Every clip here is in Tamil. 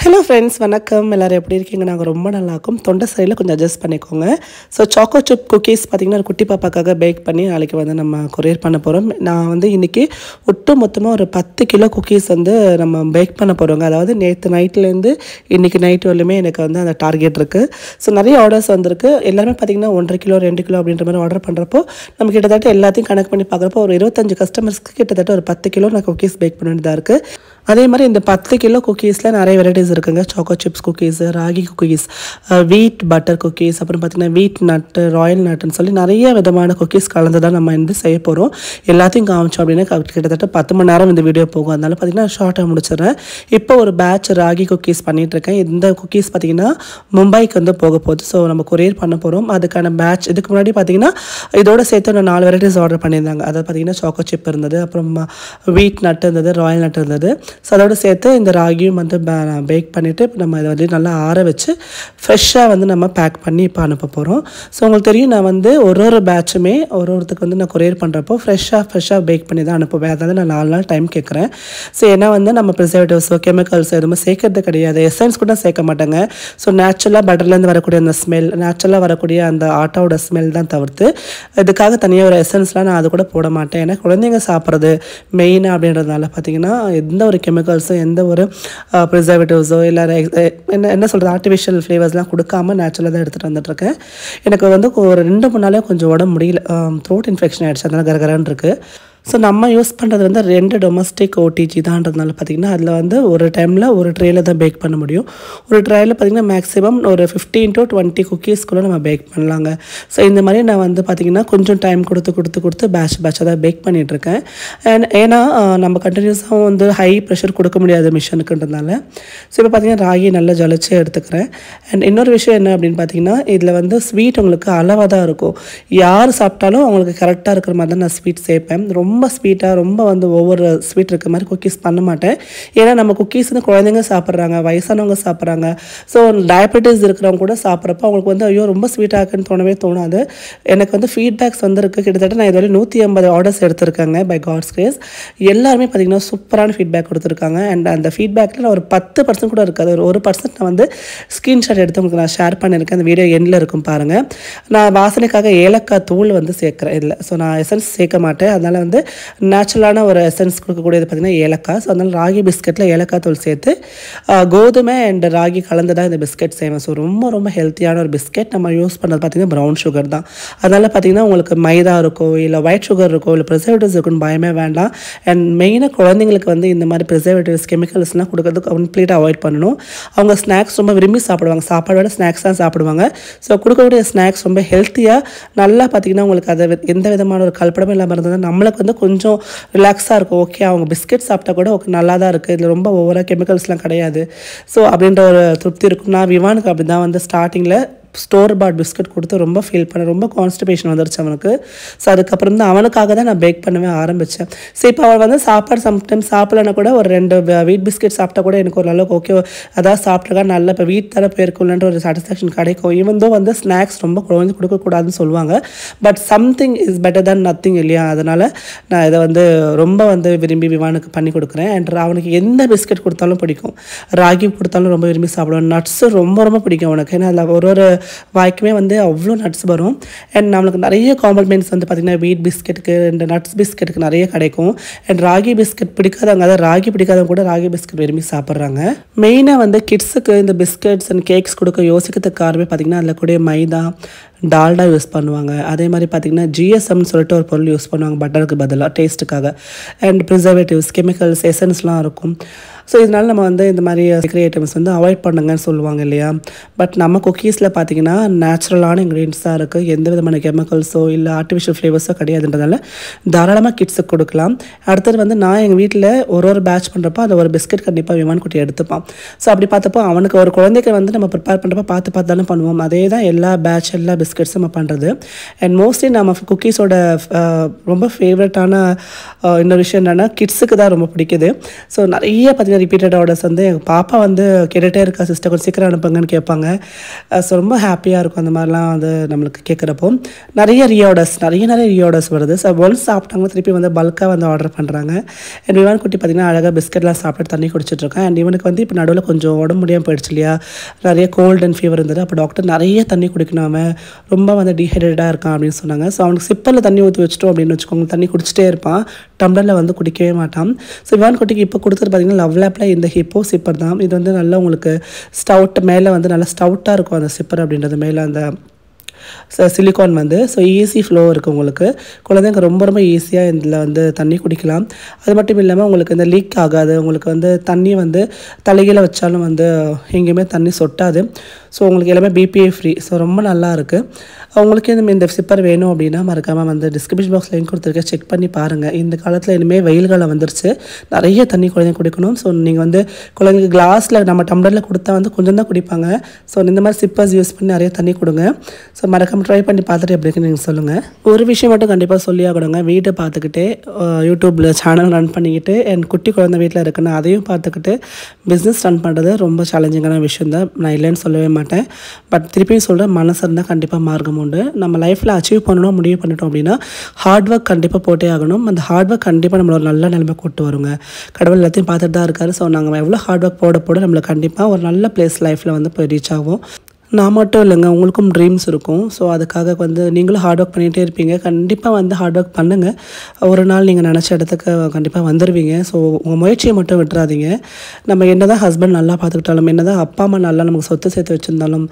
ஹலோ ஃப்ரெண்ட்ஸ், வணக்கம். எல்லோரும் எப்படி இருக்கீங்க? நாங்கள் ரொம்ப நல்லா இருக்கோம். தொண்டை சைடில் கொஞ்சம் அட்ஜஸ்ட் பண்ணிக்கோங்க. ஸோ சாக்கோ சிப் குக்கீஸ் பார்த்திங்கன்னா ஒரு குட்டி பாப்பாக்காக பேக் பண்ணி நாளைக்கு வந்து நம்ம கொரியர் பண்ண போகிறோம். நான் வந்து இன்றைக்கி ஒட்டு மொத்தமாக ஒரு 10 கிலோ குக்கீஸ் வந்து நம்ம பேக் பண்ண போகிறோங்க. அதாவது நேற்று நைட்லேருந்து இன்றைக்கி நைட் வரலுமே எனக்கு வந்து அந்த டார்கெட் இருக்குது. ஸோ நிறைய ஆர்டர்ஸ் வந்திருக்கு. எல்லாருமே பார்த்திங்கன்னா 1.5 கிலோ 2 கிலோ அப்படின்ற மாதிரி ஆர்டர் பண்ணுறப்போ நம்ம கிட்டத்தட்ட எல்லாத்தையும் கனெக்ட் பண்ணி பார்க்குறப்போ ஒரு 25 கஸ்டமர்ஸ்க்கு கிட்டத்தட்ட ஒரு 10 கிலோ நான் குக்கீஸ் பேக் பண்ண வேண்டியதாக இருக்குது. அதே மாதிரி இந்த 10 கிலோ குக்கீஸில் நிறைய வெரைட்டிஸ் இருக்குங்க. Choco chips cookies, ragi cookies, wheat butter cookies, அப்புறம் பார்த்திங்கன்னா வீட் நட்டு, ராயல் நட்டுன்னு சொல்லி நிறைய விதமான குக்கீஸ் கலந்து தான் நம்ம வந்து செய்ய போகிறோம். எல்லாத்தையும் காமிச்சோம் அப்படின்னா கிட்டத்தட்ட 10 மணி நேரம் இந்த வீடியோ போகும். அதனால பார்த்திங்கன்னா ஷார்ட்டாக முடிச்சிடுறேன். இப்போ ஒரு பேட்ச் ராகி குக்கீஸ் பண்ணிகிட்ருக்கேன். இந்த குக்கீஸ் பார்த்திங்கன்னா மும்பைக்கு வந்து போக போகுது. ஸோ நம்ம கொரியர் பண்ண போகிறோம். அதுக்கான பேட்ச் இதுக்கு முன்னாடி பார்த்திங்கன்னா இதோட சேர்த்து ஒரு 4 வெரைட்டிஸ் ஆர்டர் பண்ணியிருந்தாங்க. அதாவது பார்த்திங்கன்னா சாக்கோ சிப் இருந்தது, அப்புறம் வீட் நட்டு இருந்தது, ராயல் நட்டு இருந்தது. ஸோ அதோடு சேர்த்து இந்த ராகியும் வந்து பேக் பண்ணிவிட்டு இப்போ நம்ம இதை வந்து நல்லா ஆற வச்சு ஃப்ரெஷ்ஷாக வந்து நம்ம பேக் பண்ணி இப்போ அனுப்ப போகிறோம். ஸோ உங்களுக்கு தெரியும், நான் வந்து ஒரு பேட்சுமே ஒருத்தருக்கு வந்து நான் கொரியர் பண்ணுறப்போ ஃப்ரெஷ்ஷாக பேக் பண்ணி தான் அனுப்புவேன். அதாவது நான் 4 நாள் டைம் கேட்குறேன். ஸோ ஏன்னா வந்து நம்ம ப்ரிசர்வேட்டிவ்ஸோ கெமிக்கல்ஸோ எதுவுமே சேர்க்கறது கிடையாது. எசன்ஸ் கூட சேர்க்க மாட்டாங்க. ஸோ நேச்சுரலாக பட்டர்லேருந்து வரக்கூடிய அந்த ஸ்மெல், நேச்சுரலாக வரக்கூடிய அந்த ஆட்டாவோட ஸ்மெல் தான் தவிர்த்து இதுக்காக தனியாக ஒரு எசன்ஸ்லாம் நான் அது கூட போட மாட்டேன். ஏன்னா குழந்தைங்க சாப்பிட்றது மெயினாக அப்படின்றதுனால பார்த்திங்கன்னா எந்த ஒரு கெமிக்கல்ஸோ எந்த ஒரு ப்ரிசர்வேட்டிவ்ஸோ இல்லை என்ன சொல்கிறது ஆர்டிஃபிஷியல் ஃப்ளேவர்ஸ்லாம் கொடுக்காம நேச்சுரலாக தான் எடுத்துகிட்டு வந்துட்டுருக்கேன். எனக்கு வந்து ஒரு 2-3 நாளே கொஞ்சம் உடம்பு முடியல, த்ரோட் இன்ஃபெக்ஷன் ஆகிடுச்சு. அதனால் கரகரன்னு இருக்குது. ஸோ நம்ம யூஸ் பண்ணுறது வந்து 2 டொமஸ்டிக் ஓடிஜி தான்றதுனால பார்த்திங்கன்னா அதில் வந்து ஒரு டைமில் ஒரு ட்ரேயில் தான் பேக் பண்ண முடியும். ஒரு ட்ரேயில் பார்த்திங்கன்னா மேக்ஸிமம் ஒரு 15 to 20 குக்கீஸ்க்குள்ளே நம்ம பேக் பண்ணலாங்க. ஸோ இந்த மாதிரி நான் வந்து பார்த்திங்கன்னா கொஞ்சம் டைம் கொடுத்து பேட்சாக தான் பேக் பண்ணிகிட்ருக்கேன். ஏன்னா நம்ம கண்டினியூஸாகவும் வந்து ஹை ப்ரெஷர் கொடுக்க முடியாது மிஷினுக்குன்றதுனால. ஸோ இப்போ பார்த்திங்கன்னா ராகி நல்லா ஜலிச்சு எடுத்துக்கிறேன். அண்ட் இன்னொரு விஷயம் என்ன அப்படின்னு பார்த்திங்கன்னா இதில் வந்து ஸ்வீட் உங்களுக்கு அளவாக தான் இருக்கும். யார் சாப்பிட்டாலும் அவங்களுக்கு கரெக்டாக இருக்கிற மாதிரி தான் நான் ஸ்வீட் சேர்ப்பேன். ரொம்ப ஸ்வீட்டாக ரொம்ப வந்து ஒவ்வொரு ஸ்வீட் இருக்க மாதிரி குக்கீஸ் பண்ண மாட்டேன். ஏன்னா நம்ம குக்கீஸ் வந்து குழந்தைங்க சாப்பிட்றாங்க, வயசானவங்க சாப்பிட்றாங்க. ஸோ டயபெட்டிஸ் இருக்கிறவங்க கூட சாப்பிட்றப்போ அவங்களுக்கு வந்து ஐயோ ரொம்ப ஸ்வீட்டாக இருக்குன்னு தோணாது. எனக்கு வந்து ஃபீட்பேக்ஸ் வந்துருக்கு. கிட்டத்தட்ட நான் இதுவரை 150 ஆர்டர்ஸ் எடுத்திருக்காங்க பை காட்ஸ் கிரேஸ். எல்லாருமே பார்த்திங்கன்னா சூப்பரான ஃபீட்பேக் கொடுத்துருக்காங்க. அண்ட் அந்த ஃபீட்பேக்கில் நான் ஒரு 10% கூட இருக்காது, ஒரு 1% நான் வந்து ஸ்க்ரீன்ஷாட் எடுத்து உங்களுக்கு நான் ஷேர் பண்ணியிருக்கேன். அந்த வீடியோ எண்டில் இருக்கும் பாருங்கள். நான் வாசனைக்காக ஏலக்காய் தூள் வந்து சேர்க்குறேன் இதில். ஸோ நான் எசன்ஸ் சேர்க்க மாட்டேன். அதனால் வந்து நேச்சுரலான ஒரு எசன்ஸ் கொடுக்கக்கூடியது பார்த்திங்கன்னா ஏலக்காய். ஸோ அதனால் ராகி பிஸ்கெட்டில் ஏலக்காய் தூள் சேர்த்து கோதுமை அண்ட் ராகி கலந்து தான் இந்த பிஸ்கெட் செய்வேன். ஸோ ரொம்ப ஹெல்த்தியான ஒரு பிஸ்கெட். நம்ம யூஸ் பண்ணுறது பார்த்திங்கன்னா ப்ரௌன் சுகர் தான். அதனால் பார்த்திங்கன்னா உங்களுக்கு மைதா இருக்கோ இல்லை ஒயிட் சுகர் இருக்கோ இல்லை ப்ரிசர்வேட்டிவ்ஸ் இருக்குன்னு பயமே வேண்டாம். அண்ட் மெயினாக குழந்தைங்களுக்கு வந்து இந்த மாதிரி ப்ரிசர்வேட்டிவ்ஸ் கெமிக்கல்ஸ்லாம் கொடுக்கறதுக்கு கம்ப்ளீட்டாக அவாய்ட் பண்ணணும். அவங்க ஸ்நாக்ஸ் ரொம்ப விரும்பி சாப்பிடுவாங்க. சாப்பாடோட ஸ்நாக்ஸ் தான் சாப்பிடுவாங்க. ஸோ கொடுக்கக்கூடிய ஸ்நாக்ஸ் ரொம்ப ஹெல்த்தியாக நல்லா பார்த்திங்கன்னா உங்களுக்கு அதை எந்த விதமான ஒரு கலப்படமும் இல்லாமல் இருந்தது நம்மளுக்கு வந்து கொஞ்சம் ரிலாக்ஸாக இருக்கும். ஓகே, அவங்க பிஸ்கெட் சாப்பிட்டா கூட ஓகே நல்லா தான் இருக்குது, இதில் ரொம்ப ஓவராக கெமிக்கல்ஸ்லாம் கிடையாது. ஸோ அப்படின்ற ஒரு திருப்தி இருக்கும். நான் விவானுக்கு அப்படி தான் வந்து ஸ்டார்டிங்கில் ஸ்டோர் பாட் பிஸ்கட் கொடுத்து ரொம்ப ஃபீல் பண்ணேன். ரொம்ப கான்ஸ்டிபேஷன் வந்துருச்சு அவனுக்கு. ஸோ அதுக்கப்புறம் தான் அவனுக்காக தான் நான் பேக் பண்ணவே ஆரம்பித்தேன். ஸோ இப்போ அவள் வந்து சாப்பாடு சம்டைம்ஸ் சாப்பிடலன்னா கூட ஒரு 2 வீட் பிஸ்கெட் சாப்பிட்டா கூட எனக்கு ஓரளவுக்கு ஓகே, அதாவது சாப்பிட்ருக்கா நல்லா இப்போ வீட் தர போயிருக்குள்ளன்ற ஒரு சாட்டிஸ்ஃபேக்ஷன் கிடைக்கும். ஈவன் தோ வந்து ஸ்நாக்ஸ் ரொம்ப குழந்தை கொடுக்கக்கூடாதுன்னு சொல்லுவாங்க. But something is better than nothing இல்லையா? அதனால் நான் இதை வந்து ரொம்ப வந்து விரும்பி விவானுக்கு பண்ணி கொடுக்குறேன். அண்ட் அவனுக்கு எந்த பிஸ்கெட் கொடுத்தாலும் பிடிக்கும். ராகி கொடுத்தாலும் ரொம்ப விரும்பி சாப்பிடுவேன். நட்ஸு ரொம்ப பிடிக்கும் அவனுக்கு. ஏன்னா அதில் ஒரு வாய்க்குமே வந்து அவ்வளோ நட்ஸ் வரும். அண்ட் நம்மளுக்கு நிறைய காம்ப்ளிமெண்ட்ஸ் வந்து பார்த்திங்கன்னா வீட் பிஸ்கெட்டுக்கு அண்ட் நட்ஸ் பிஸ்கெட்டுக்கு நிறைய கிடைக்கும். அண்ட் ராகி பிஸ்கெட் பிடிக்காதவங்க, அதாவது ராகி பிடிக்காதவங்க கூட ராகி பிஸ்கெட் விரும்பி சாப்பிட்றாங்க. மெயினாக வந்து கிட்ஸுக்கு இந்த பிஸ்கெட்ஸ் அண்ட் கேக்ஸ் கொடுக்க யோசிக்கிறதுக்கு காரணமே பார்த்திங்கன்னா அதில் கூட மைதா டால்டா யூஸ் பண்ணுவாங்க. அதே மாதிரி பார்த்திங்கன்னா ஜிஎஸ்எம்னு சொல்லிட்டு ஒரு பொருள் யூஸ் பண்ணுவாங்க பட்டருக்கு பதிலாக டேஸ்ட்டுக்காக. அண்ட் ப்ரிசர்வேட்டிவ்ஸ் கெமிக்கல்ஸ் எசன்ஸ்லாம் இருக்கும். ஸோ இதனால் நம்ம வந்து இந்த மாதிரி பேக்கரி ஐட்டம்ஸ் வந்து அவாய்ட் பண்ணுங்கன்னு சொல்லுவாங்க இல்லையா? பட் நம்ம குக்கீஸில் பார்த்திங்கன்னா நேச்சுரலான இன்க்ரீடியன்ஸ் தான் இருக்குது. எந்த விதமான கெமிக்கல்ஸோ இல்லை ஆர்டிஃபிஷியல் ஃப்ளேவர்ஸோ கிடையாதுன்றதால தாராளமாக கிட்ஸுக்கு கொடுக்கலாம். அடுத்தது வந்து நான் எங்கள் வீட்டில் ஒரு பேட்ச் பண்ணுறப்போ அதை ஒரு பிஸ்கெட் கண்டிப்பாக விமான் குட்டி எடுத்துப்பான். ஸோ அப்படி பார்த்தப்போ அவனுக்கு ஒரு குழந்தைக்கு வந்து நம்ம ப்ரிப்பேர் பண்ணுறப்போ பார்த்து தானே பண்ணுவோம். அதே தான் எல்லா பிஸ்கெட்ஸும் நம்ம பண்ணுறது. அண்ட் மோஸ்ட்லி நம்ம குக்கீஸோட ரொம்ப ஃபேவரட்டான இன்னொரு விஷயம் என்னென்னா கிட்ஸுக்கு தான் ரொம்ப பிடிக்குது. ஸோ நிறைய பார்த்தீங்கன்னா ரிப்பீட்டட் ஆர்டர்ஸ் வந்து எங்கள் பாப்பா வந்து கேட்டுகிட்டே இருக்கா, சிஸ்டர் கொஞ்சம் சீக்கிரம் அனுப்புங்கன்னு கேட்பாங்க. ஸோ ரொம்ப ஹாப்பியாக இருக்கும் அந்த மாதிரிலாம் வந்து நம்மளுக்கு கேட்குறப்போ. நிறைய ரீஆர்டர்ஸ் வருது. ஸோ ஒன்ஸ் சாப்பிட்டாங்கன்னா திருப்பி வந்து பல்காக வந்து ஆர்டர் பண்ணுறாங்க. அண்ட் இவன் குட்டி பார்த்திங்கன்னா அழகாக பிஸ்கெட்லாம் சாப்பிட்டு தண்ணி குடிச்சிட்ருக்கேன். அண்ட் இவனுக்கு வந்து இப்போ நடுவில் கொஞ்சம் உடம்பு முடியாமல் போயிடுச்சு இல்லையா, நிறைய கோல்டு அண்ட் ஃபீவர் இருந்தது. அப்போ டாக்டர் நிறைய தண்ணி குடிக்கணும், அவன் ரொம்ப வந்து டீஹைட்ரேட்டாக இருக்கான் அப்படின்னு சொன்னாங்க. ஸோ அவனுக்கு சிப்பரில் தண்ணி ஊற்றி வச்சிட்டோம் அப்படின்னு வச்சுக்கோங்க, தண்ணி குடிச்சிட்டே இருப்பான், டம்ளரில் வந்து குடிக்கவே மாட்டான். ஸோ இவான் குட்டிக்கு இப்போ கொடுத்தது பார்த்திங்கன்னா லவ் லேப்பில் இந்த ஹிப்போ சிப்பர் தான். இது வந்து நல்லா உங்களுக்கு ஸ்டவுட் மேலே வந்து நல்லா ஸ்டவுட்டாக இருக்கும் அந்த சிப்பர் அப்படின்றது, மேலே அந்த சிலிக்கான் வந்து. ஸோ ஈஸி ஃப்ளோ இருக்குது உங்களுக்கு, குழந்தைங்க ரொம்ப ரொம்ப ஈஸியாக இதில் வந்து தண்ணி குடிக்கலாம். அது மட்டும் இல்லாமல் உங்களுக்கு இந்த லீக் ஆகாது, உங்களுக்கு வந்து தண்ணி வந்து தலைகீழ வச்சாலும் வந்து எங்கேயுமே தண்ணி சொட்டாது. ஸோ உங்களுக்கு எல்லாமே பிபிஏ ஃப்ரீ. ஸோ ரொம்ப நல்லா இருக்குது. உங்களுக்கு இந்த சிப்பர் வேணும் அப்படின்னா மறக்காமல் வந்து டிஸ்கிரிப்ஷன் பாக்ஸ் லிங்க் கொடுத்துருக்கேன், செக் பண்ணி பாருங்கள். இந்த காலத்தில் இனிமேல் வெயில் காலம் வந்துருச்சு, நிறைய தண்ணி குழந்தைங்க குடிக்கணும். ஸோ நீங்கள் வந்து குழந்தைங்க கிளாஸில் நம்ம டம்ளரில் கொடுத்தா வந்து கொஞ்சம் தான் குடிப்பாங்க. ஸோ இந்த மாதிரி சிப்பர்ஸ் யூஸ் பண்ணி நிறைய தண்ணி கொடுங்க. ஸோ மறக்காமல் ட்ரை பண்ணி பார்த்துட்டு எப்படி இருக்குன்னு நீங்கள் சொல்லுங்கள். ஒரு விஷயம் மட்டும் கண்டிப்பாக சொல்லி ஆகணுங்க, வீட்டை பார்த்துக்கிட்டே யூடியூப்பில் சேனல் ரன் பண்ணிக்கிட்டு என் குட்டி குழந்தை வீட்டில் இருக்குன்னு அதையும் பார்த்துக்கிட்டு பிஸ்னஸ் ரன் பண்ணுறது ரொம்ப சேலஞ்சிங்கான விஷயம் தான், நான் இல்லைன்னு சொல்லவே மாட்டேன். பட் திருப்பியும் சொல்கிறேன், மனசு இருந்தால் கண்டிப்பாக மார்க்கம் உண்டு. நம்ம லைஃப்பில் அச்சீவ் பண்ணணும் முடிவு பண்ணிட்டோம் அப்படின்னா ஹார்ட் ஒர்க் கண்டிப்பாக போட்டே ஆகணும். அந்த ஹார்ட் ஒர்க் கண்டிப்பாக நம்மளை ஒரு நல்ல நிலைமை கூட்டு வருங்க. கடவுள் எல்லாத்தையும் பார்த்துட்டு தான் இருக்காரு. ஸோ நாங்கள் எவ்வளோ ஹார்ட் ஒர்க் போட நம்மளை கண்டிப்பாக ஒரு நல்ல பிளேஸ் லைஃப்பில் வந்து போய் ரீச் ஆகும். நான் மட்டும் இல்லைங்க, உங்களுக்கும் ட்ரீம்ஸ் இருக்கும். ஸோ அதுக்காக வந்து நீங்களும் ஹார்ட் ஒர்க் பண்ணிகிட்டே இருப்பீங்க. கண்டிப்பாக வந்து ஹார்ட் ஒர்க் பண்ணுங்கள், ஒரு நாள் நீங்கள் நினச்ச இடத்துக்கு கண்டிப்பாக வந்துடுவீங்க. ஸோ உங்கள் முயற்சியை மட்டும் விட்டுறாதீங்க. நம்ம என்ன தான் ஹஸ்பண்ட் நல்லா பார்த்துக்கிட்டாலும், என்ன தான் அப்பா அம்மா நல்லா நமக்கு சொத்து சேர்த்து வச்சுருந்தாலும்,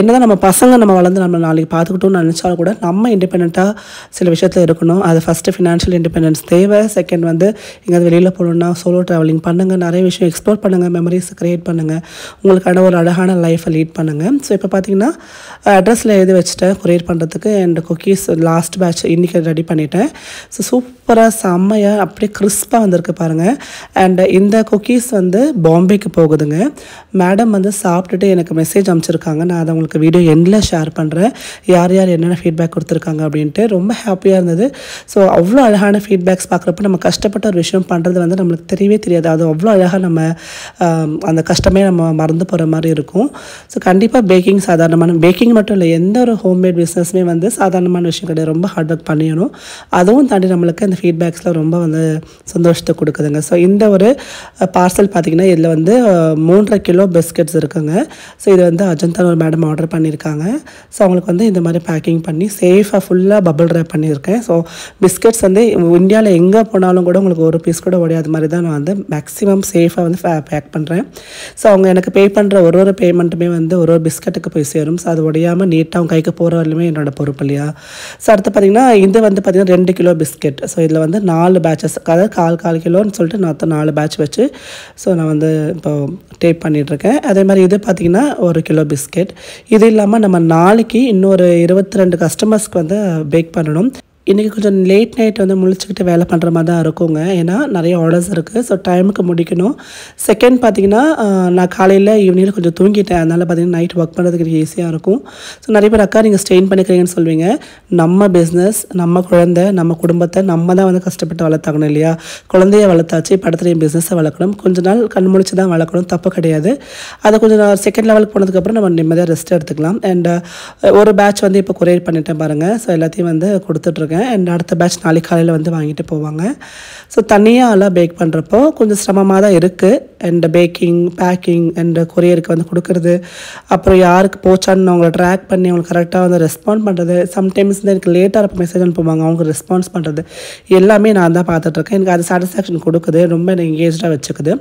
என்ன தான் நம்ம பசங்க நம்ம வளர்ந்து நம்ம நாளைக்கு பார்த்துக்கிட்டோம்னு நினச்சாலும் கூட நம்ம இண்டிபெண்ட்டாக சில விஷயத்தில் இருக்கணும். அது ஃபஸ்ட்டு ஃபினான்ஷியல் இண்டிபெண்டன்ஸ் தேவை. செகண்ட் வந்து எங்கேயாவது வெளியில் போகணுன்னா சோலோ ட்ராவலிங் பண்ணுங்கள், நிறைய விஷயம் எக்ஸ்ப்ளோர் பண்ணுங்கள், மெமரிஸ் க்ரியேட் பண்ணுங்கள், உங்களுக்கான ஒரு அழகான லைஃப்பை லீட் பண்ணுங்கள். ஸோ இப்போ பார்த்தீங்கன்னா அட்ரஸில் எழுதி வச்சுட்டேன் கொரியர் பண்ணுறதுக்கு. அண்ட் குக்கீஸ் லாஸ்ட் பேட்ச் இன்றைக்கி ரெடி பண்ணிட்டேன். ஸோ சூப்பராக செம்மையாக அப்படியே கிறிஸ்பாக வந்திருக்கு பாருங்கள். அண்ட் இந்த குக்கீஸ் வந்து பாம்பேக்கு போகுதுங்க. மேடம் வந்து சாப்பிட்டுட்டு எனக்கு மெசேஜ் அனுப்பிச்சிருக்காங்க, நான் அதை உங்களுக்கு வீடியோ எண்டில் ஷேர் பண்ணுறேன், யார் யார் என்னென்ன ஃபீட்பேக் கொடுத்துருக்காங்க அப்படின்ட்டு. ரொம்ப ஹாப்பியாக இருந்தது. ஸோ அவ்வளோ அழகான ஃபீட்பேக்ஸ் பார்க்குறப்ப நம்ம கஷ்டப்பட்ட ஒரு விஷயம் பண்ணுறது வந்து நம்மளுக்கு தெரியவே தெரியாது, அது அவ்வளோ அழகாக நம்ம அந்த கஷ்டமே நம்ம மறந்து போகிற மாதிரி இருக்கும். ஸோ கண்டிப்பாக பேக்கிங் சாதாரணமான பேக்கிங் மட்டும் இல்லை, எந்த ஒரு ஹோம்மேட் பிஸ்னஸுமே வந்து சாதாரணமான விஷயம் கிடையாது, ரொம்ப ஹார்ட் ஒர்க் பண்ணிடணும். அதுவும் தாண்டி நம்மளுக்கு அந்த ஃபீட்பேக்ஸில் ரொம்ப வந்து சந்தோஷத்தை கொடுக்குதுங்க. ஸோ இந்த ஒரு பார்சல் பார்த்திங்கன்னா இதில் வந்து 3.5 கிலோ பிஸ்கெட்ஸ் இருக்குங்க. ஸோ இது வந்து அஜந்தா ஒரு மேடம் ஆர்டர் பண்ணியிருக்காங்க. ஸோ அவங்களுக்கு வந்து இந்த மாதிரி பேக்கிங் பண்ணி சேஃபாக ஃபுல்லாக பபிள் ரேப் பண்ணியிருக்கேன். ஸோ பிஸ்கெட்ஸ் வந்து இந்தியாவில் எங்கே போனாலும் கூட உங்களுக்கு ஒரு பீஸ் கூட உடையாத மாதிரி தான் நான் வந்து மேக்ஸிமம் சேஃபாக வந்து பேக் பண்ணுறேன். ஸோ அவங்க எனக்கு பே பண்ணுற ஒரு பேமெண்ட்டுமே வந்து ஒரு பிஸ்கெட்டுக்கு போய் சேரும். ஸோ அது உடையாமல் நீட்டாக அவங்க கைக்கு போகிற வரலுமே என்னோட பொறுப்பு இல்லையா. ஸோ அடுத்து பார்த்திங்கன்னா இது வந்து பார்த்திங்கன்னா 2 கிலோ பிஸ்கெட். ஸோ இதில் வந்து 4 பேட்சஸ், அதாவது கால் கிலோன்னு சொல்லிட்டு நான் 4 பேட்ச் வச்சு ஸோ நான் வந்து இப்போ டேப் பண்ணிகிட்ருக்கேன். அதே மாதிரி இது பார்த்திங்கன்னா 1 கிலோ பிஸ்கெட். இது இல்லாமல் நம்ம நாளைக்கு இன்னொரு 22 கஸ்டமர்ஸ்க்கு வந்து பேக் பண்ணணும். இன்றைக்கி கொஞ்சம் லேட் நைட் வந்து முழிச்சுக்கிட்டு வேலை பண்ணுற மாதிரி தான் இருக்குங்க, ஏன்னா நிறைய ஆர்டர்ஸ் இருக்குது. ஸோ டைமுக்கு முடிக்கணும். செகண்ட் பார்த்திங்கன்னா நான் காலையில் ஈவினிங்கில் கொஞ்சம் தூங்கிட்டேன், அதனால் பார்த்திங்கன்னா நைட் ஒர்க் பண்ணுறதுக்கு ஈஸியாக இருக்கும். ஸோ நிறைய பேர் அக்கா நீங்கள் ஸ்ட்ரெயின் பண்ணிக்கிறீங்கன்னு சொல்வீங்க. நம்ம பிஸ்னஸ், நம்ம குழந்தை, நம்ம குடும்பத்தை நம்ம தான் வந்து கஷ்டப்பட்டு வளர்த்தாக்கணும் இல்லையா. குழந்தைய வளர்த்தாச்சு, படத்துலையும் பிஸ்னஸை வளர்க்கணும். கொஞ்ச நாள் கண் முழிச்சு தான் வளர்க்கணும், தப்பு கிடையாது. அதை கொஞ்சம் செகண்ட் லெவலுக்கு போனதுக்கப்புறம் நம்ம நிம்மதியாக ரெஸ்ட் எடுத்துக்கலாம். அண்ட் ஒரு பேட்ச் வந்து இப்போ கொரியர் பண்ணிட்டேன் பாருங்கள். ஸோ எல்லாத்தையும் வந்து கொடுத்துட்ருக்கேன். அண்ட் அடுத்த பேட்ச் நாளைக்கு காலையில் வந்து வாங்கிட்டு போவாங்க. ஸோ தனியாக எல்லாம் பேக் பண்ணுறப்போ கொஞ்சம் சிரமமாக தான் இருக்குது. அண்ட் பேக்கிங், பேக்கிங் அண்ட் கொரியருக்கு வந்து கொடுக்குறது, அப்புறம் யாருக்கு போச்சான்னு அவங்கள ட்ராக் பண்ணி அவங்களுக்கு கரெக்டாக வந்து ரெஸ்பாண்ட் பண்ணுறது. சம்டைம்ஸ் வந்து எனக்கு லேட்டாக இருப்ப மெசேஜ் அனுப்புவாங்க, அவங்க ரெஸ்பான்ஸ் பண்ணுறது எல்லாமே நான் தான் பார்த்துட்ருக்கேன். எனக்கு அது சாட்டிஸ்ஃபேக்ஷன் கொடுக்குது, ரொம்ப எனக்கு எங்கேஜாக வச்சுக்குது.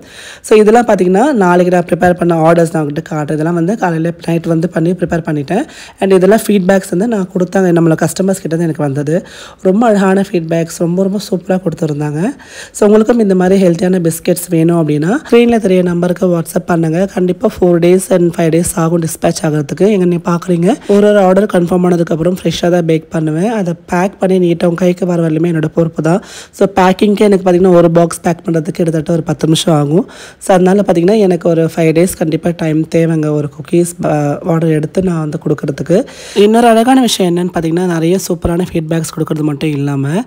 ஸோ இதெல்லாம் பார்த்திங்கன்னா நாளைக்கு நான் ப்ரிப்பேர் பண்ண ஆர்டர்ஸ் நான் கிட்ட காட்டுறேன். இதெல்லாம் வந்து காலையில் நைட் வந்து பண்ணி ப்ரிப்பேர் பண்ணிட்டேன். அண்ட் இதெல்லாம் ஃபீட்பேக்ஸ் வந்து நான் கொடுத்தாங்க, நம்மளை கஸ்டமர்ஸ் கிட்ட தான் எனக்கு வந்தது. ரொம்ப அழகான ஃபீட்பேக்ஸ், ரொம்ப சூப்பராக கொடுத்துருந்தாங்க. ஸோ உங்களுக்கும் இந்த மாதிரி ஹெல்த்தியான பிஸ்கெட்ஸ் வேணும் அப்படின்னா ஸ்க்ரீனில் தெரிய நம்பருக்கு வாட்ஸ்அப் பண்ணுங்கள். கண்டிப்பாக 4 days and 5 days ஆகும் டிஸ்பேச் ஆகிறதுக்கு. எங்கே நீ பார்க்குறீங்க, ஒரு ஆர்டர் கன்ஃபார்ம் ஆனதுக்கப்புறம் ஃப்ரெஷ்ஷாக தான் பேக் பண்ணுவேன். அதை பேக் பண்ணி நீட்டாக உங்கள் கைக்கு வர வரலுமே என்னோட பொறுப்பு தான். ஸோ பேக்கிங்க்கே எனக்கு பார்த்திங்கன்னா ஒரு பாக்ஸ் பேக் பண்ணுறதுக்கு கிட்டத்தட்ட ஒரு 10 நிமிஷம் ஆகும். ஸோ அதனால் பார்த்திங்கன்னா எனக்கு ஒரு 5 days கண்டிப்பாக டைம் தேவைங்க ஒரு குக்கீஸ் ஆர்டர் எடுத்து நான் வந்து கொடுக்குறதுக்கு. இன்னொரு அழகான விஷயம் என்னென்னு பார்த்திங்கன்னா நிறைய சூப்பரான ஃபீட்பேக்ஸ் கொடுக்குறோம். கொடுக்குறது மட்டும் இல்லாமல்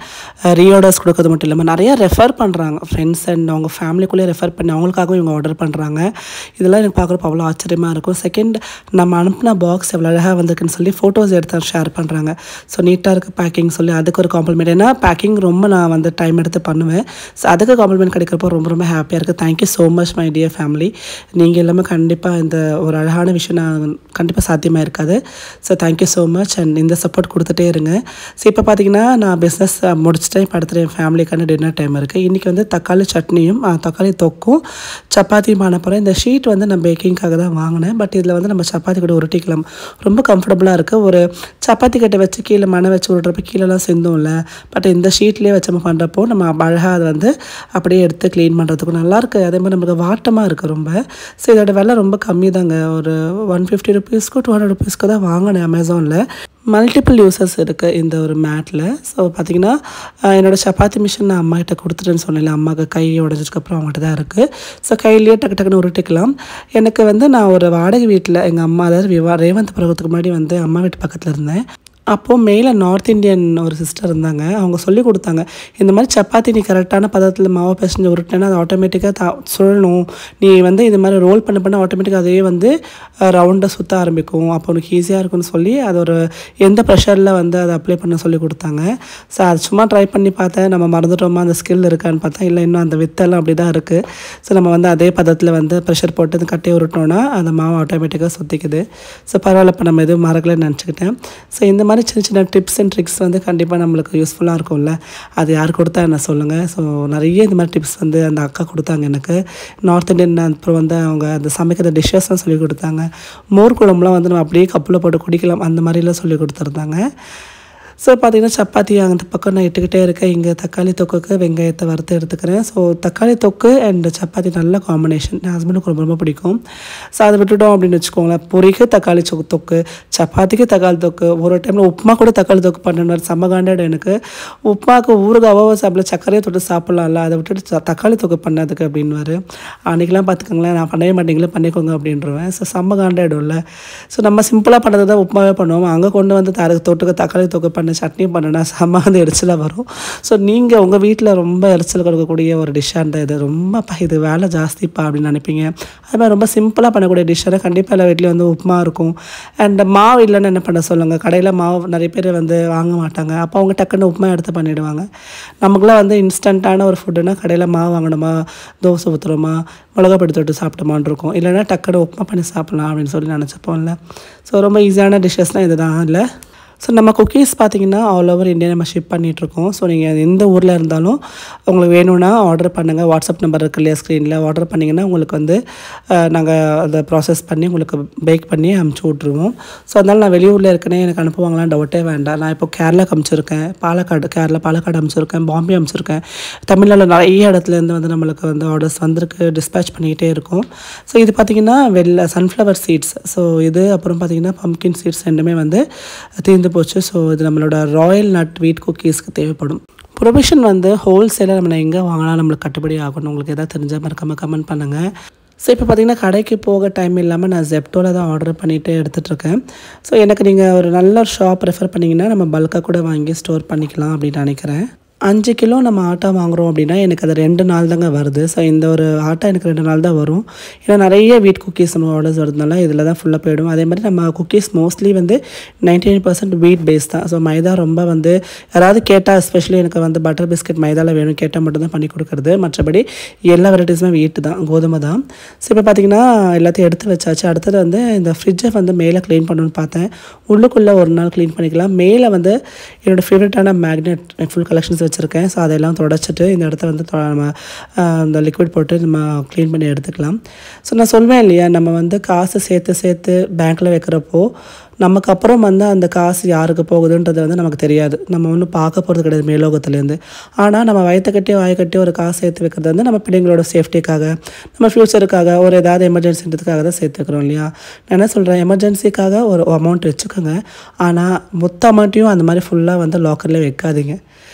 ரீஆர்டர்ஸ் கொடுக்குறது மட்டும் இல்லாமல் நிறையா ரெஃபர் பண்ணுறாங்க. ஃப்ரெண்ட்ஸ் அண்ட் அவங்க ஃபேமிலிக்குள்ளேயே ரெஃபர் பண்ணி அவங்களுக்காகவும் இவங்க ஆர்டர் பண்ணுறாங்க. இதெல்லாம் எனக்கு பார்க்குறப்ப அவ்வளோ ஆச்சரியமாக இருக்கும். செகண்ட், நம்ம அனுப்பின பாக்ஸ் எவ்வளோ அழகாக வந்திருக்குன்னு சொல்லி ஃபோட்டோஸ் எடுத்து ஷேர் பண்ணுறாங்க. ஸோ நீட்டாக இருக்குது பேக்கிங் சொல்லி அதுக்கு ஒரு காம்ப்ளிமெண்ட். ஏன்னா பேக்கிங் ரொம்ப நான் வந்து டைம் எடுத்து பண்ணுவேன். ஸோ அதுக்கு காம்ப்ளிமெண்ட் கிடைக்கிறப்போ ரொம்ப ரொம்ப ஹாப்பியாக இருக்குது. Thank you so much my dear family. நீங்கள் எல்லாமே கண்டிப்பாக இந்த ஒரு அழகான விஷயம் நான் கண்டிப்பாக சாத்தியமாக இருக்காது. So thank you so much and இந்த சப்போர்ட் கொடுத்துட்டே இருங்க. ஸோ இப்போ பார்த்தீங்கன்னா நான் பிஸ்னஸ் முடிச்சுட்டு இப்போ அடுத்த என் ஃபேமிலிக்கான டின்னர் டைம் இருக்குது. இன்றைக்கி வந்து தக்காளி சட்னியும் தக்காளி தொக்கும் சப்பாத்தியும் பண்ண போகிறேன். இந்த ஷீட் வந்து நான் பேக்கிங்காக தான் வாங்கினேன். பட் இதில் வந்து நம்ம சப்பாத்தி கூட உருட்டிக்கலாம். ரொம்ப கம்ஃபர்டபுளாக இருக்குது. ஒரு சப்பாத்தி கட்டை வச்சு கீழே மணை வச்சு விட்றப்ப கீழெல்லாம் சிந்தும்ல. பட் இந்த ஷீட்லேயே வச்சு நம்ம பண்ணுறப்போ நம்ம அழகாக அதை வந்து அப்படியே எடுத்து க்ளீன் பண்ணுறதுக்கும் நல்லாயிருக்கு. அதே மாதிரி நமக்கு வாட்டமாக இருக்குது ரொம்ப. ஸோ இதோட விலை ரொம்ப கம்மி தாங்க. ஒரு 150 ருபீஸ்க்கு 200 ருபீஸ்க்கு தான் வாங்கினேன் அமேசானில். மல்டிபிள் யூசஸ் இருக்குது இந்த ஒரு மேட்டில். ஸோ பார்த்திங்கன்னா என்னோடய சப்பாத்தி மிஷின் நான் அம்மாகிட்ட கொடுத்துட்டேன்னு சொன்னேன். அம்மாவுக்கு கை உடஞ்சதுக்கப்புறம் அவங்ககிட்ட தான் இருக்குது. ஸோ கையிலேயே டக்கு டக்குன்னு உருட்டிக்கலாம். எனக்கு வந்து நான் ஒரு வாடகை வீட்டில் எங்கள் அம்மா, அதாவது ரேவந்த் பருவத்துக்கு முன்னாடி வந்து அம்மா வீட்டு பக்கத்தில் இருந்தேன். அப்போது மேலே நார்த் இந்தியன் ஒரு சிஸ்டர் இருந்தாங்க. அவங்க சொல்லி கொடுத்தாங்க, இந்த மாதிரி சப்பாத்தி நீ கரெக்டான பதத்தில் மாவை பிசைஞ்சு உருட்டினா அது ஆட்டோமேட்டிக்காக சுழணும். நீ வந்து இது மாதிரி ரோல் பண்ண ஆட்டோமேட்டிக்காக அதே வந்து ரவுண்டாக சுற்ற ஆரம்பிக்கும். அப்போ உனக்கு ஈஸியாக இருக்குன்னு சொல்லி அது ஒரு எந்த ப்ரெஷரில் வந்து அதை அப்ளை பண்ண சொல்லி கொடுத்தாங்க. ஸோ அது சும்மா ட்ரை பண்ணி பார்த்தேன். நம்ம மறந்துட்டோமா அந்த ஸ்கில் இருக்கான்னு பார்த்தா இல்லை, இன்னும் அந்த வித்தெல்லாம் அப்படி தான் இருக்குது. ஸோ நம்ம வந்து அதே பதத்தில் வந்து ப்ரெஷர் போட்டு அது கட்டி உருட்டோன்னா அந்த மாவு ஆட்டோமேட்டிக்காக சுற்றிக்குது. ஸோ பரவாயில்ல, இப்போ நம்ம எதுவும் மறக்கலன்னு நினச்சிக்கிட்டேன். ஸோ இந்த மாதிரி சின்ன சின்ன டிப்ஸ் அண்ட் ட்ரிக்ஸ் வந்து கண்டிப்பாக நம்மளுக்கு யூஸ்ஃபுல்லாக இருக்கும்ல. அது யார் கொடுத்தா என்ன சொல்லுங்கள். ஸோ நிறைய இந்த மாதிரி டிப்ஸ் வந்து அந்த அக்கா கொடுத்தாங்க எனக்கு. நார்த் இந்தியன் அப்புறம் வந்து அவங்க அந்த சமைக்கிற டிஷ்ஷஸ்லாம் சொல்லி கொடுத்தாங்க. மோர் குழம்புலாம் வந்து நம்ம அப்படியே கப்பில் போட்டு குடிக்கலாம் அந்த மாதிரிலாம் சொல்லி கொடுத்துருந்தாங்க. ஸோ பார்த்திங்கன்னா சப்பாத்தி அந்த பக்கம் நான் இட்டுக்கிட்டே இருக்கேன். இங்கே தக்காளி தொக்குக்கு வெங்காயத்தை வறுத்து எடுத்துக்கிறேன். ஸோ தக்காளி தொக்கு அண்ட் சப்பாத்தி நல்ல காம்பினேஷன். என் ஹஸ்பண்டுக்கு ரொம்ப ரொம்ப பிடிக்கும். ஸோ அதை விட்டுட்டோம் அப்படின்னு வச்சுக்கோங்களேன், பொரிக்கு தக்காளி தொக்கு, சப்பாத்திக்கு தக்காளி தொக்கு, ஒரு டைமில் உப்புமா கூட தக்காளி தொக்கு பண்ணுறாரு. செம்ம காண்டாடு எனக்கு. உப்புமாவுக்கு ஊறுகாவோ சாப்பிட சர்க்கரையை தொட்டு சாப்பிட்லாம்ல, அதை விட்டுட்டு தக்காளி தொக்கு பண்ணதுக்கு அப்படின்வாரு. அன்றைக்கெலாம் பார்த்துக்கோங்களேன், நான் பண்ணவே மாட்டேங்களே பண்ணிக்கோங்க அப்படின்றவேன். ஸோ செம்ம காண்டாயிடும்ல. ஸோ நம்ம சிம்பிளாக பண்ணது தான் உப்புமாவே பண்ணுவோம். அங்கே கொண்டு வந்து தொட்டுக்கு தக்காளி தொக்கு பண்ண சட்னி பண்ணுனா செம்ம வந்து எரிச்சலாக வரும். ஸோ நீங்கள் உங்கள் வீட்டில் ரொம்ப எரிச்சல் கொடுக்கக்கூடிய ஒரு டிஷ்ஷாக இது ரொம்பப்பா இது வேலை ஜாஸ்திப்பா அப்படின்னு நினைப்பீங்க. அது மாதிரி ரொம்ப சிம்பிளாக பண்ணக்கூடிய டிஷ்ஷாக கண்டிப்பாக எல்லா வீட்லேயும் வந்து உப்புமா இருக்கும். அண்ட் மாவு இல்லைன்னு என்ன பண்ண சொல்லுங்கள், கடையில் மாவு நிறைய பேர் வந்து வாங்க மாட்டாங்க. அப்போ அவங்க டக்குன்னு உப்புமா எடுத்து பண்ணிவிடுவாங்க. நமக்குலாம் வந்து இன்ஸ்டண்ட்டான ஒரு ஃபுட்டுனா கடையில் மாவு வாங்கணுமா, தோசை ஊற்றுறோமா, மிளகா பொடி தொட்டு சாப்பிட்டோமான்னு இருக்கும். இல்லைனா டக்குன்னு உப்புமா பண்ணி சாப்பிட்லாம் அப்படின்னு சொல்லி நினச்சிப்போம்ல. ஸோ ரொம்ப ஈஸியான டிஷ்ஷஸ்னால் இது தான் இல்லை. ஸோ நம்ம குக்கீஸ் பார்த்திங்கன்னா ஆல் ஓவர் இந்தியா நம்ம ஷிப் பண்ணிகிட்ருக்கோம். ஸோ நீங்கள் எந்த ஊரில் இருந்தாலும் உங்களுக்கு வேணும்னா ஆர்டர் பண்ணுங்கள். வாட்ஸ்அப் நம்பர் இருக்குது இல்லையா ஸ்க்ரீனில், ஆர்டர் பண்ணிங்கன்னா உங்களுக்கு வந்து நாங்கள் அதை ப்ராசஸ் பண்ணி உங்களுக்கு பேக் பண்ணி அனுப்பிச்சி விட்ருவோம். ஸோ அதனால் நான் வெளியூரில் இருக்கேனே எனக்கு அனுப்புவாங்களாம் டவுட்டே வேண்டாம். நான் இப்போ கேரளாக்கு அனுப்பிச்சிருக்கேன், பாலக்காடு அனுப்பிச்சிருக்கேன், பாம்பே அனுப்பிச்சிருக்கேன். தமிழ்நாட்டில் நிறைய இடத்துலேருந்து வந்து நம்மளுக்கு வந்து ஆர்டர்ஸ் வந்திருக்கு, டிஸ்பேச் பண்ணிக்கிட்டே இருக்கும். ஸோ இது பார்த்திங்கன்னா சன்ஃப்ளவர் சீட்ஸ். ஸோ இது அப்புறம் பார்த்திங்கன்னா பம்கின் சீட்ஸ் ரெண்டுமே வந்து தீர்ந்து போச்சு. ஸோ இது நம்மளோட ராயல் நட் வீட் குக்கீஸ்க்கு தேவைப்படும். ப்ரொவிஷன் வந்து ஹோல்சேலாக நம்ம எங்கே வாங்கினா நம்மளுக்கு கட்டுப்படி ஆகணும். உங்களுக்கு எதாவது தெரிஞ்சால் மறக்காமல் கமெண்ட் பண்ணுங்கள். ஸோ இப்போ பார்த்திங்கன்னா கடைக்கு போக டைம் இல்லாமல் நான் ஜெப்டோவில் தான் ஆர்டர் பண்ணிவிட்டு எடுத்துகிட்ருக்கேன். ஸோ எனக்கு நீங்கள் ஒரு நல்ல ஒரு ஷாப் ரெஃபர் பண்ணிங்கன்னா நம்ம பல்காக கூட வாங்கி ஸ்டோர் பண்ணிக்கலாம் அப்படின்னு நினைக்கிறேன். 5 கிலோ நம்ம ஆட்டா வாங்குகிறோம் அப்படின்னா எனக்கு அது 2 நாள் தாங்க வருது. ஸோ இந்த ஒரு ஆட்டா எனக்கு 2 நாள் தான் வரும். ஏன்னா நிறைய வீட் குக்கீஸ் நம்ம ஆர்டர்ஸ் வருதுனால இதில் தான் ஃபுல்லாக போயிடும். அதே மாதிரி நம்ம குக்கீஸ் மோஸ்ட்லி வந்து 99% வீட் பேஸ் தான். ஸோ மைதா ரொம்ப வந்து யாராவது கேட்டால், எஸ்பெஷலி எனக்கு வந்து பட்டர் பிஸ்கட் மைதாவில் வேணும் கேட்டால் மட்டும் தான் பண்ணி கொடுக்குறது. மற்றபடி எல்லா வெரைட்டிஸுமே வீட்டு தான், கோதுமை தான். ஸோ இப்போ பார்த்திங்கன்னா எல்லாத்தையும் எடுத்து வச்சாச்சு. அடுத்தது வந்து இந்த ஃப்ரிட்ஜை வந்து மேலே க்ளீன் பண்ணணும்னு பார்த்தேன். உள்ளுக்குள்ளே ஒரு நாள் க்ளீன் பண்ணிக்கலாம். மேலே வந்து என்னோடய ஃபேவரட்டான மேக்னெட் ஃபுல் கலெக்ஷன்ஸ் வச்சுருக்கேன். ஸோ அதெல்லாம் தொடச்சிட்டு இந்த இடத்த வந்து நம்ம இந்த லிக்விட் போட்டு நம்ம க்ளீன் பண்ணி எடுத்துக்கலாம். ஸோ நான் சொல்வேன் இல்லையா, நம்ம வந்து காசு சேர்த்து பேங்க்கில் வைக்கிறப்போ நமக்கு அப்புறம் வந்து அந்த காசு யாருக்கு போகுதுன்றது வந்து நமக்கு தெரியாது. நம்ம ஒன்றும் பார்க்க போகிறது கிடையாது மேலோகத்துலேருந்து. ஆனால் நம்ம வயத்தை கட்டி வாயை கட்டி ஒரு காசு சேர்த்து வைக்கிறது வந்து நம்ம பிள்ளைங்களோட சேஃப்டிக்காக, நம்ம ஃப்யூச்சருக்காக, ஒரு ஏதாவது எமர்ஜென்சின்றதுக்காக தான் சேர்த்து வைக்கிறோம் இல்லையா. நான் என்ன சொல்கிறேன், எமர்ஜென்சிக்காக ஒரு அமௌண்ட் வச்சுக்கோங்க. ஆனால் மொத்த அமௌண்ட்டையும் அந்த மாதிரி ஃபுல்லாக வந்து லாக்கரில் வைக்காதீங்க.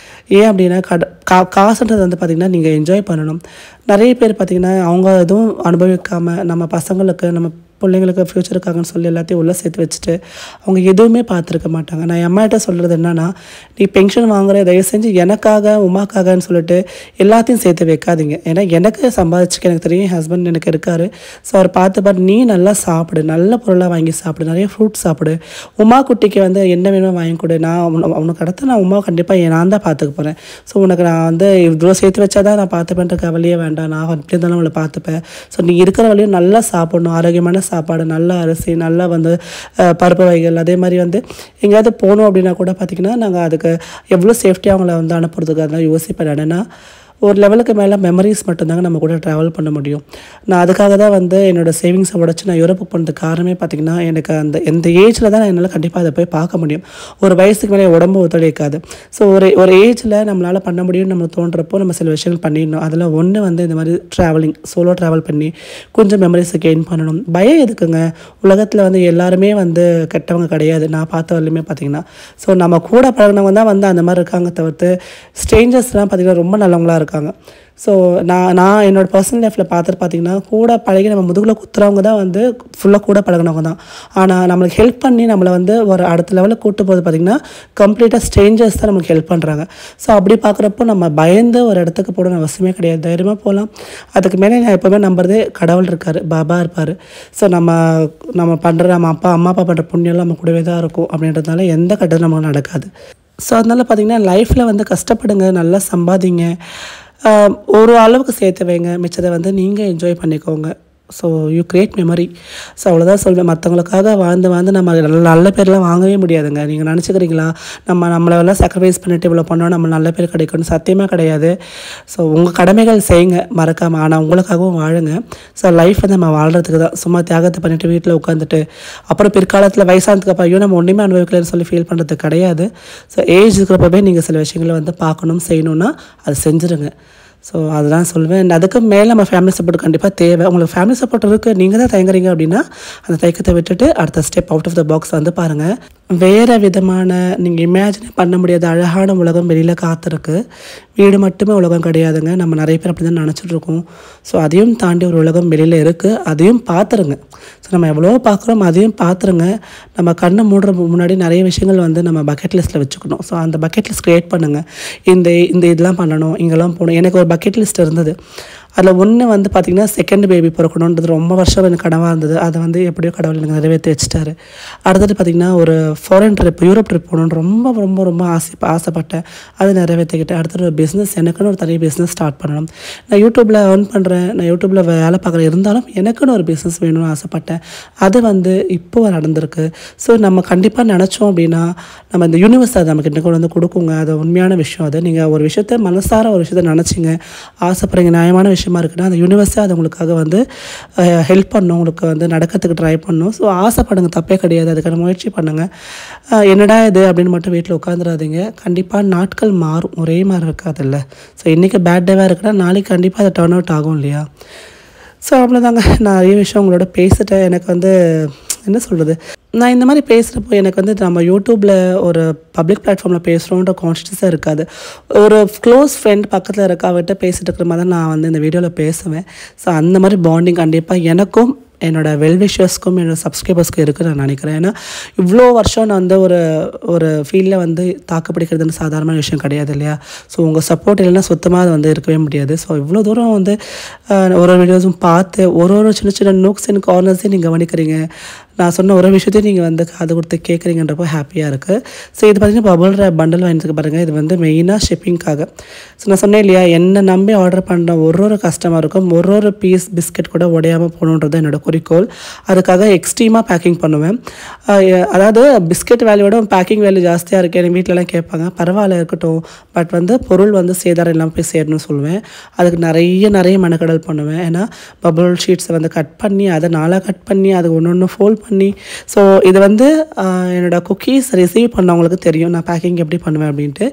ஏன் அப்படின்னா காசுன்றது வந்து பார்த்திங்கன்னா நீங்கள் என்ஜாய் பண்ணணும். நிறைய பேர் பார்த்திங்கன்னா அவங்க எதுவும் அனுபவிக்காமல் நம்ம பசங்களுக்கு நம்ம பிள்ளைங்களுக்கு ஃப்யூச்சருக்காகன்னு சொல்லி எல்லாத்தையும் உள்ளே சேர்த்து வச்சுட்டு அவங்க எதுவுமே பார்த்துருக்க மாட்டாங்க. நான் அம்மாட்ட சொல்கிறது என்னன்னா, நீ பென்ஷன் வாங்குற தயவு செஞ்சு எனக்காக உமாக்காகன்னு சொல்லிட்டு எல்லாத்தையும் சேர்த்து வைக்காதீங்க. ஏன்னா எனக்கு சம்பாதிச்சுக்க எனக்கு தெரியும், என் ஹஸ்பண்ட் எனக்கு இருக்கார். ஸோ அவர் பார்த்து நீ நல்லா சாப்பிடு, நல்ல பொருளாக வாங்கி சாப்பிடு, நிறைய ஃப்ரூட் சாப்பிடு, உமா குட்டிக்கு வந்து என்ன வேணுமோ வாங்கி கொடு, நான் உனக்கு அடுத்து நான் உமா கண்டிப்பாக நான் தான் பார்த்துக்க போகிறேன். ஸோ உனக்கு நான் வந்து இவ்வளோ சேர்த்து வச்சா தான் நான் பார்த்துப்பேன்ற கவலையே வேண்டாம், நான் எப்படி இருந்தாலும் அவளை பார்த்துப்பேன். ஸோ நீ இருக்கிற வழியும் நல்லா சாப்பிடணும், ஆரோக்கியமான சாப்பாடு, நல்ல அரிசி, நல்லா வந்து பருப்பு வகைகள். அதே மாதிரி வந்து எங்கேயாவது போகணும் அப்படின்னா கூட பார்த்திங்கன்னா நாங்கள் அதுக்கு எவ்வளோ சேஃப்டியாக அவங்கள வந்து அனுப்புறதுக்கு அதெல்லாம் யோசிப்பேன். என்னென்னா ஒரு லெவலுக்கு மேலே மெமரிஸ் மட்டும்தாங்க நம்ம கூட ட்ராவல் பண்ண முடியும். நான் அதுக்காக தான் வந்து என்னோடய சேவிங்ஸை உடச்சி நான் யூரோப் போனதுக்கு காரணமே பார்த்திங்கன்னா, எனக்கு எந்த ஏஜில் தான் என்னால் கண்டிப்பாக அதை போய் பார்க்க முடியும். ஒரு வயசுக்கு மேலே உடம்பு ஒத்துழைக்காது. ஸோ ஒரு ஏஜில் நம்மளால் பண்ண முடியும்னு நம்ம தோன்றப்போ நம்ம சில விஷயங்கள் பண்ணிடணும். அதில் ஒன்று வந்து இந்த மாதிரி ட்ராவலிங், சோலோ ட்ராவல் பண்ணி கொஞ்சம் மெமரிஸை கெயின் பண்ணணும். பயம் எதுக்குங்க? உலகத்தில் வந்து எல்லாருமே வந்து கெட்டவங்க கிடையாது. நான் பார்த்த வரலையுமே பார்த்திங்கன்னா, ஸோ நம்ம கூட பழகினவங்க தான் வந்து அந்த மாதிரி இருக்காங்க தவிர்த்து ஸ்ட்ரேஞ்சர்ஸ்லாம் பார்த்திங்கன்னா ரொம்ப நல்லவங்களாக இருக்காங்க. ஸோ நான் என்னோடய பர்சனல் லைஃப்பில் பார்த்துட்டு பார்த்திங்கன்னா, கூட பழகி நம்ம முதுகில் குத்துறவங்க தான் வந்து ஃபுல்லாக கூட பழகினவங்க தான். ஆனால் நம்மளுக்கு ஹெல்ப் பண்ணி நம்மளை வந்து ஒரு அடுத்த லெவலில் கூட்டு போது பார்த்திங்கன்னா கம்ப்ளீட்டாக ஸ்ட்ரேஞ்சர்ஸ் தான் நமக்கு ஹெல்ப் பண்ணுறாங்க. ஸோ அப்படி பார்க்குறப்போ நம்ம பயந்து ஒரு இடத்துக்கு போகணும்னு அவசியமே கிடையாது, தைரியமாக போகலாம். அதுக்கு மேலே நான் எப்போவுமே நம்புறதே கடவுள் இருக்கார், பாபா இருப்பார். ஸோ நம்ம பண்ணுற நம்ம அம்மா அப்பா பண்ணுற புண்ணியெல்லாம் நம்ம கூடவே தான் இருக்கும். அப்படின்றதுனால எந்த கட்டத்தில் நமக்கு நடக்காது. ஸோ அதனால் பார்த்திங்கன்னா லைஃப்பில் வந்து கஷ்டப்படுங்க, நல்லா சம்பாதிங்க, ஒரு அளவுக்கு சேர்த்து வைங்க, மிச்சத்தை வந்து நீங்கள் என்ஜாய் பண்ணிக்கோங்க. So you create memory. So அவ்வளோதான் சொல்வேன். மற்றவங்களுக்காக வாழ்ந்து நம்ம நல்ல பேர்லாம் வாங்கவே முடியாதுங்க. நீங்கள் நினச்சிக்கிறீங்களா நம்மளெல்லாம் சாக்ரிஃபைஸ் பண்ணிவிட்டு இவ்வளோ பண்ணோம் நம்ம நல்ல பேர் கிடைக்கும்னு? சத்தியமாக கிடையாது. ஸோ உங்கள் கடமைகள் செய்யுங்க மறக்காமல், ஆனால் உங்களுக்காகவும் வாழுங்க. ஸோ லைஃப் வந்து நம்ம வாழ்கிறதுக்கு தான். சும்மா தியாகத்தை பண்ணிவிட்டு வீட்டில் உட்காந்துட்டு அப்புறம் பிற்காலத்தில் வயசானதுக்கு அப்புறம் ஐயோ நம்ம ஒன்றுமே அனுபவிக்கலன்னு சொல்லி ஃபீல் பண்ணுறது கிடையாது. ஸோ ஏஜ் இருக்கிறப்பவே நீங்கள் சில விஷயங்களை வந்து பார்க்கணும், செய்யணுன்னா அது செஞ்சுருங்க. ஸோ அதெல்லாம் சொல்வேன். அதுக்கு மேலே நம்ம ஃபேமிலி சப்போர்ட் கண்டிப்பாக தேவை. உங்களுக்கு ஃபேமிலி சப்போர்ட் இருக்குது, நீங்கள் தான் தயங்குறீங்க அப்படின்னா அந்த தயக்கத்தை விட்டுட்டு அடுத்த step out of the box வந்து பாருங்கள். வேறு விதமான நீங்கள் இமேஜினே பண்ண முடியாத அழகான உலகம் வெளியில் காத்திருக்கு. வீடு மட்டுமே உலகம் கிடையாதுங்க. நம்ம நிறைய பேர் அப்படி தான் நினச்சிட்ருக்கோம். ஸோ அதையும் தாண்டி ஒரு உலகம் வெளியில் இருக்குது, அதையும் பார்த்துருங்க. ஸோ நம்ம எவ்வளோ பார்க்குறோம் அதையும் பார்த்துருங்க. நம்ம கண்ணை மூடுற முன்னாடி நிறைய விஷயங்கள் வந்து நம்ம பக்கெட் லிஸ்ட்டில் வச்சுக்கணும். ஸோ அந்த பக்கெட் லிஸ்ட் க்ரியேட் பண்ணுங்கள். இந்த இதெல்லாம் பண்ணணும், இங்கெல்லாம் போகணும். எனக்கு ஒரு பக்கெட் லிஸ்ட் இருந்தது. அதில் ஒன்று வந்து பார்த்திங்கன்னா செகண்ட் பேபி பிறக்கணுன்றது ரொம்ப வருஷம் எனக்கு கனவாக இருந்தது. அதை வந்து எப்படியோ கடவுள் எனக்கு நிறைவேற்றி வச்சுட்டாரு. அடுத்தது பார்த்திங்கன்னா ஒரு ஃபாரின் ட்ரிப், யூரோப் ட்ரிப் போகணுன்னு ரொம்ப ரொம்ப ரொம்ப ஆசைப்பட்டேன். அதை நிறைவேற்றிக்கிட்டேன். அடுத்தது ஒரு பிஸ்னஸ், எனக்குன்னு ஒரு தனி பிஸ்னஸ் ஸ்டார்ட் பண்ணணும். நான் யூடியூப்பில் ஏர்ன் பண்ணுறேன், நான் யூடியூப்பில் வேலை பார்க்குறேன், இருந்தாலும் எனக்குன்னு ஒரு பிஸ்னஸ் வேணும்னு ஆசைப்பட்டேன். அது வந்து இப்போ நடந்திருக்கு. ஸோ நம்ம கண்டிப்பாக நினச்சோம் அப்படின்னா நம்ம இந்த யூனிவர்ஸ் அதை நமக்கு இன்னும் வந்து கொடுக்குங்க. அது உண்மையான விஷயம். அது நீங்கள் ஒரு விஷயத்தை மனசார ஒரு விஷயத்தை நினச்சிங்க, ஆசைப்படுறீங்க, நியாயமான விஷயமா இருக்குன்னா அந்த யூனிவர்ஸே அது உங்களுக்காக வந்து ஹெல்ப் பண்ணும், உங்களுக்கு வந்து நடக்கிறதுக்கு ட்ரை பண்ணும். ஸோ ஆசைப்படுங்க, தப்பே கிடையாது, அதுக்கான முயற்சி பண்ணுங்கள். என்னடா இது அப்படின்னு மட்டும் வீட்டில் உட்காந்துடாதீங்க. கண்டிப்பாக நாட்கள் மாறும், ஒரே மாதிரி இருக்காதுல்ல. ஸோ இன்றைக்கி பேட் டேவாக இருக்குன்னா நாளைக்கு கண்டிப்பாக அது டர்ன் அவுட் ஆகும் இல்லையா? ஸோ அவ்வளோதாங்க. நான் நிறைய விஷயம் உங்களோட பேசிட்டேன். எனக்கு வந்து என்ன சொல்கிறது, நான் இந்த மாதிரி பேசுகிறப்போ எனக்கு வந்து நம்ம யூடியூப்பில் ஒரு பப்ளிக் பிளாட்ஃபார்மில் பேசுகிறோன்ற கான்ஷியஸாக இருக்காது. ஒரு க்ளோஸ் ஃப்ரெண்ட் பக்கத்தில் இருக்காவிட்ட பேசிகிட்டு இருக்கிற மாதிரி தான் நான் வந்து இந்த வீடியோவில் பேசுவேன். ஸோ அந்த மாதிரி பாண்டிங் கண்டிப்பாக எனக்கும் என்னோடய வெல்விஷர்ஸ்க்கும் என்னோடய சப்ஸ்கிரைபர்ஸ்க்கும் இருக்குது நான் நினைக்கிறேன். ஏன்னா இவ்வளோ வருஷம் நான் வந்து ஒரு ஃபீல்டில் வந்து தாக்கு பிடிக்கிறதுன்னு சாதாரணமான விஷயம் கிடையாது இல்லையா? ஸோ உங்கள் சப்போர்ட் இல்லைன்னா சுத்தமாக அது வந்து இருக்கவே முடியாது. ஸோ இவ்வளோ தூரம் வந்து ஒரு வீடியோஸும் பார்த்து ஒரு சின்ன சின்ன நோக்ஸ் அண்ட் கார்னர்ஸையும் நீங்கள் கவனிக்கிறீங்க. நான் சொன்ன ஒரு விஷயத்தையும் நீங்கள் வந்து காது கொடுத்து கேட்குறீங்கன்றப்போ ஹாப்பியாக இருக்குது. ஸோ இது பார்த்திங்கன்னா பபுள் ரேப் பண்டல் வாங்கிட்டு பாருங்கள். இது வந்து மெயினாக ஷிப்பிங்காக. ஸோ நான் சொன்னேன் இல்லையா, என்னை நம்பி ஆர்டர் பண்ணுற ஒரு கஸ்டமருக்கும் ஒரு பீஸ் பிஸ்கெட் கூட உடையாமல் போகணுன்றது என்னோட குறிக்கோள். அதுக்காக எக்ஸ்ட்ரீமாக பேக்கிங் பண்ணுவேன். அதாவது பிஸ்கெட் வேல்யூவோட பேக்கிங் வேல்யூ ஜாஸ்தியாக இருக்குது. எங்கள் வீட்டிலலாம் கேட்பாங்க, பரவாயில்ல இருக்கட்டும், பட் வந்து பொருள் வந்து சேதாரம் இல்லாமல் போய் சேரணும்னு சொல்லுவேன். அதுக்கு நிறைய மெனக்கடல் பண்ணுவேன். ஏன்னா பபுள் ஷீட்ஸை வந்து கட் பண்ணி அதை நாளாக கட் பண்ணி அது ஒன்று ஃபோல்ட் பண்ணி. ஸோ இது வந்து என்னோடய குக்கீஸ் ரிசீவ் பண்ணவங்களுக்கு தெரியும் நான் பேக்கிங் எப்படி பண்ணுவேன் அப்படின்ட்டு.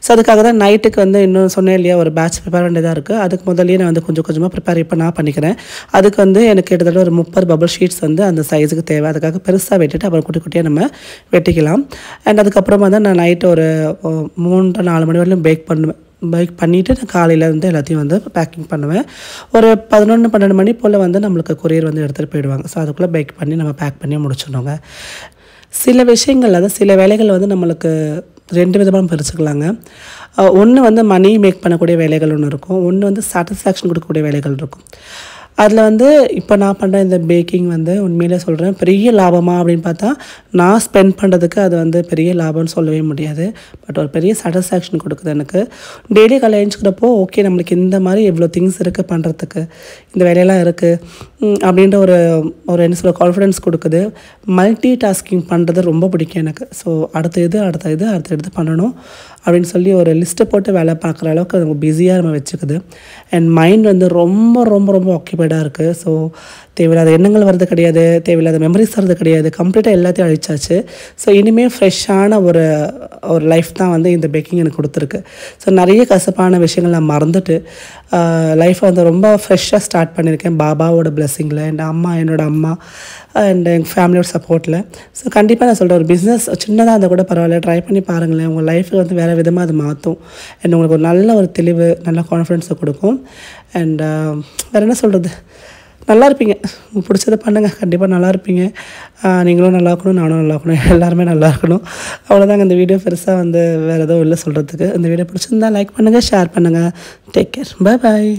ஸோ அதுக்காக தான் நைட்டுக்கு வந்து இன்னும் சொன்னேன் இல்லையா, ஒரு பேட்ச் ப்ரிப்பேர் வேண்டியதாக இருக்குது. அதுக்கு முதல்லையே நான் வந்து கொஞ்சம் கொஞ்சமாக ப்ரிப்பேர் இப்போ நான் பண்ணிக்கிறேன். அதுக்கு வந்து எனக்கு கிட்டத்தட்ட ஒரு 30 பபுள் ஷீட்ஸ் வந்து அந்த சைஸுக்கு தேவை. அதுக்காக பெருசாக வெட்டிட்டு அப்புறம் குட்டி குட்டியாக நம்ம வெட்டிக்கலாம். அண்ட் அதுக்கப்புறமா தான் நான் நைட்டு ஒரு 3-4 மணி வரையிலும் பேக் பண்ணுவேன். பேக் பண்ணிவிட்டு நான் காலையில் வந்து எல்லாத்தையும் வந்து பேக்கிங் பண்ணுவேன். ஒரு 11-12 மணி போல் வந்து நம்மளுக்கு கொரியர் வந்து எடுத்துகிட்டு போயிடுவாங்க. ஸோ அதுக்குள்ளே பேக் பண்ணி நம்ம பேக் பண்ணி முடிச்சிடணுங்க. சில விஷயங்கள் அதாவது சில வேலைகள் வந்து நம்மளுக்கு 2 விதமாக பிரிச்சுக்கலாங்க. ஒன்று வந்து மணி மேக் பண்ணக்கூடிய வேலைகள் ஒன்று இருக்கும். ஒன்று வந்து சாட்டிஸ்ஃபேக்ஷன் கொடுக்கக்கூடிய வேலைகள் இருக்கும். அதில் வந்து இப்போ நான் பண்ணுற இந்த பேக்கிங் வந்து உண்மையிலே சொல்கிறேன், பெரிய லாபமா அப்படின்னு பார்த்தா நான் ஸ்பெண்ட் பண்ணுறதுக்கு அது வந்து பெரிய லாபம்னு சொல்லவே முடியாது. பட் ஒரு பெரிய சாட்டிஸ்ஃபேக்ஷன் கொடுக்குது எனக்கு. டெய்லி காலையில் எழுந்திரிக்கிறப்போ ஓகே நம்மளுக்கு இந்த மாதிரி எவ்வளோ திங்ஸ் இருக்குது பண்ணுறதுக்கு, இந்த வேலையெல்லாம் இருக்குது அப்படின்ற ஒரு ஒரு என்ன சொல்ல கான்ஃபிடென்ஸ் கொடுக்குது. மல்டி டாஸ்கிங் பண்ணுறது ரொம்ப பிடிக்கும் எனக்கு. ஸோ அடுத்த இது பண்ணணும் அப்படின்னு சொல்லி ஒரு லிஸ்ட்டை போட்டு வேலை பார்க்குற அளவுக்கு அது பிஸியாக நம்ம வச்சுக்குது. அண்ட் மைண்ட் வந்து ரொம்ப ரொம்ப ரொம்ப ஆக்கியபைடாக இருக்குது. ஸோ தேவையில்லாத எண்ணங்கள் வர்றது கிடையாது, தேவையில்லாத மெமரிஸ் வர்றது கிடையாது, கம்ப்ளீட்டாக எல்லாத்தையும் அழிச்சாச்சு. ஸோ இனிமேல் ஃப்ரெஷ்ஷான ஒரு லைஃப் தான் வந்து இந்த பேக்கிங் எனக்கு கொடுத்துருக்கு. ஸோ நிறைய கசப்பான விஷயங்கள் நான் மறந்துட்டு லைஃப்பை வந்து ரொம்ப ஃப்ரெஷ்ஷாக ஸ்டார்ட் பண்ணியிருக்கேன் பாபாவோட பிளெஸ்ஸிங்கில், என்னோட அம்மா அண்ட் எங்கள் ஃபேமிலியோட சப்போர்ட்டில். ஸோ கண்டிப்பாக நான் சொல்கிறேன், ஒரு பிஸ்னஸ் சின்னதாக இருந்தால் கூட பரவாயில்ல, ட்ரை பண்ணி பாருங்களேன். உங்கள் லைஃபை வந்து வேறு விதமாக அது மாற்றும். அண்ட் உங்களுக்கு ஒரு நல்ல ஒரு தெளிவு, நல்ல கான்ஃபிடென்ஸை கொடுக்கும். அண்ட் வேறு என்ன சொல்கிறது, நல்லா இருப்பீங்க. உங்களுக்கு பிடிச்சதை பண்ணுங்கள், கண்டிப்பாக நல்லா இருப்பீங்க. நீங்களும் நல்லா இருக்கணும், நானும் நல்லா இருக்கணும், எல்லாருமே நல்லா இருக்கணும். அவ்வளோதாங்க. இந்த வீடியோ பெருசாக வந்து வேறு எதுவும் இல்லை சொல்கிறதுக்கு. இந்த வீடியோ பிடிச்சிருந்தா லைக் பண்ணுங்கள், ஷேர் பண்ணுங்கள். Take care, bye bye.